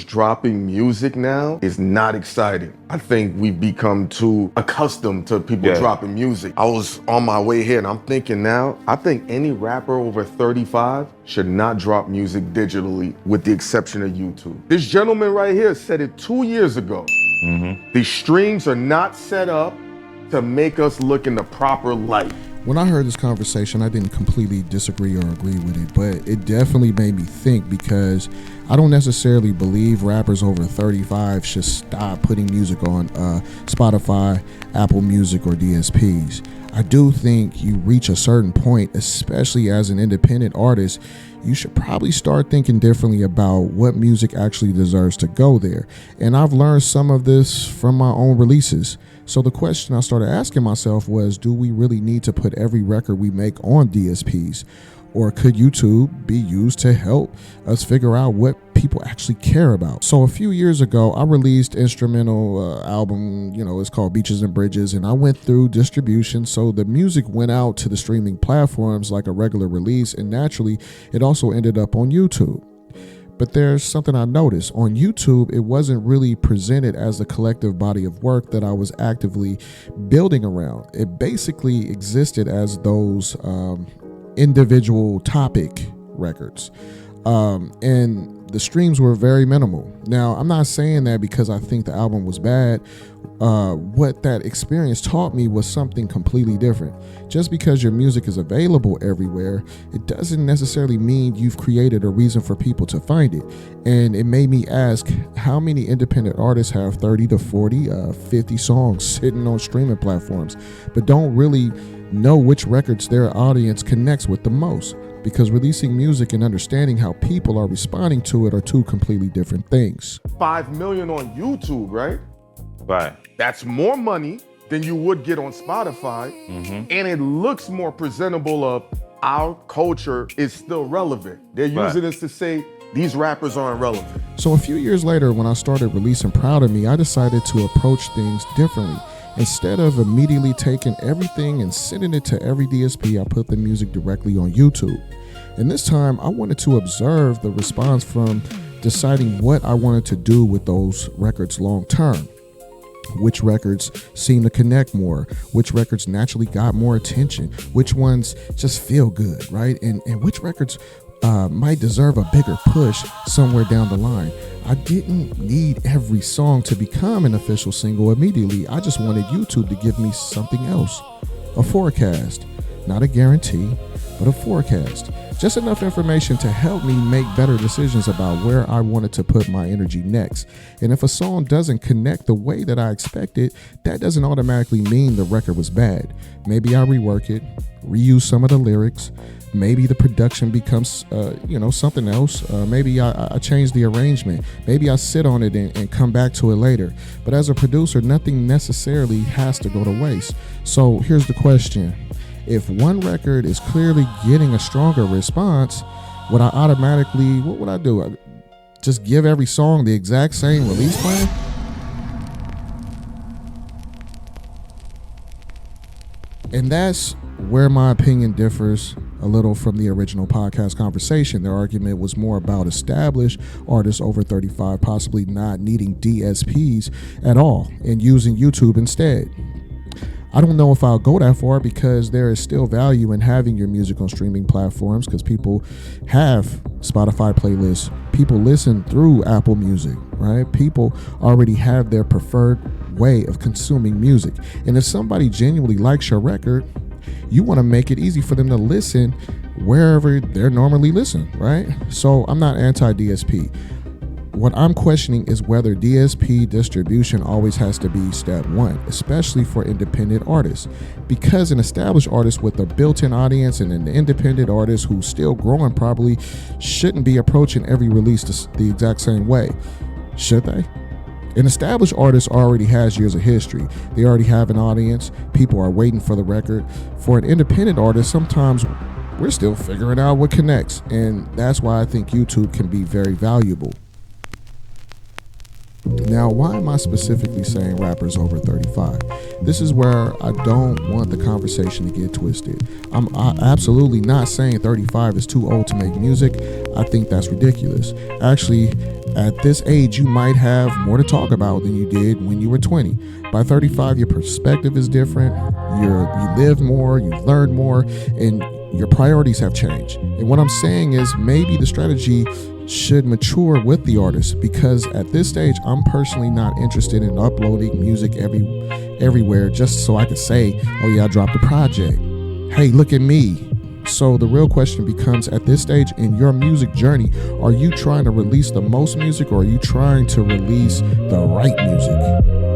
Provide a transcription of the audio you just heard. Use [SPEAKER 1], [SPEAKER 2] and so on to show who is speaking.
[SPEAKER 1] dropping music now is not exciting. I think we've become too accustomed to people dropping music. I was on my way here and I'm thinking now, I think any rapper over 35 should not drop music digitally with the exception of YouTube. This gentleman right here said it 2 years ago. The streams are not set up to make us look in the proper light.
[SPEAKER 2] When I heard this conversation, I didn't completely disagree or agree with it, but it definitely made me think because I don't necessarily believe rappers over 35 should stop putting music on Spotify, Apple Music, or DSPs. I do think you reach a certain point, especially as an independent artist, you should probably start thinking differently about what music actually deserves to go there. And I've learned some of this from my own releases. So the question I started asking myself was, do we really need to put every record we make on DSPs? Or could YouTube be used to help us figure out what people actually care about? So a few years ago, I released instrumental album, it's called Beaches and Bridges, and I went through distribution. So the music went out to the streaming platforms like a regular release, and naturally, it also ended up on YouTube. But there's something I noticed. On YouTube, it wasn't really presented as a collective body of work that I was actively building around. It basically existed as those individual topic records. And the streams were very minimal. Now, I'm not saying that because I think the album was bad. What that experience taught me was something completely different. Just because your music is available everywhere, it doesn't necessarily mean you've created a reason for people to find it. And it made me ask, how many independent artists have 30 to 40, 50 songs sitting on streaming platforms, but don't really know which records their audience connects with the most? Because releasing music and understanding how people are responding to it are two completely different things.
[SPEAKER 1] 5 million on YouTube, right?
[SPEAKER 3] Right.
[SPEAKER 1] That's more money than you would get on Spotify. And it looks more presentable of our culture is still relevant. They're using this to say these rappers aren't relevant.
[SPEAKER 2] So a few years later, when I started releasing Proud of Me, I decided to approach things differently. Instead of immediately taking everything and sending it to every DSP, I put the music directly on YouTube. And this time, I wanted to observe the response from deciding what I wanted to do with those records long term. Which records seem to connect more, which records naturally got more attention, which ones just feel good, right? And which records might deserve a bigger push somewhere down the line. I didn't need every song to become an official single immediately. I just wanted YouTube to give me something else, a forecast, not a guarantee, but a forecast. Just enough information to help me make better decisions about where I wanted to put my energy next. And if a song doesn't connect the way that I expected, that doesn't automatically mean the record was bad. Maybe I rework it, reuse some of the lyrics. Maybe the production becomes, something else. Maybe I change the arrangement. Maybe I sit on it and come back to it later. But as a producer, nothing necessarily has to go to waste. So here's the question. If one record is clearly getting a stronger response, what would I do? I just give every song the exact same release plan? And that's where my opinion differs a little from the original podcast conversation. Their argument was more about established artists over 35 possibly not needing DSPs at all and using YouTube instead. I don't know if I'll go that far because there is still value in having your music on streaming platforms because people have Spotify playlists. People listen through Apple Music, right? People already have their preferred way of consuming music. And if somebody genuinely likes your record, you want to make it easy for them to listen wherever they're normally listening, right? So I'm not anti-DSP. What I'm questioning is whether DSP distribution always has to be step one, especially for independent artists. Because an established artist with a built-in audience and an independent artist who's still growing probably shouldn't be approaching every release the exact same way. Should they? An established artist already has years of history. They already have an audience. People are waiting for the record. For an independent artist, sometimes we're still figuring out what connects. And that's why I think YouTube can be very valuable. Now, why am I specifically saying rappers over 35? This is where I don't want the conversation to get twisted. I'm absolutely not saying 35 is too old to make music. I think that's ridiculous. Actually, at this age, you might have more to talk about than you did when you were 20. By 35, your perspective is different. You live more, you've learned more, and your priorities have changed. And what I'm saying is maybe the strategy should mature with the artist, because at this stage, I'm personally not interested in uploading music everywhere just so I could say, oh yeah, I dropped a project. Hey, look at me. So the real question becomes, at this stage in your music journey, are you trying to release the most music, or are you trying to release the right music?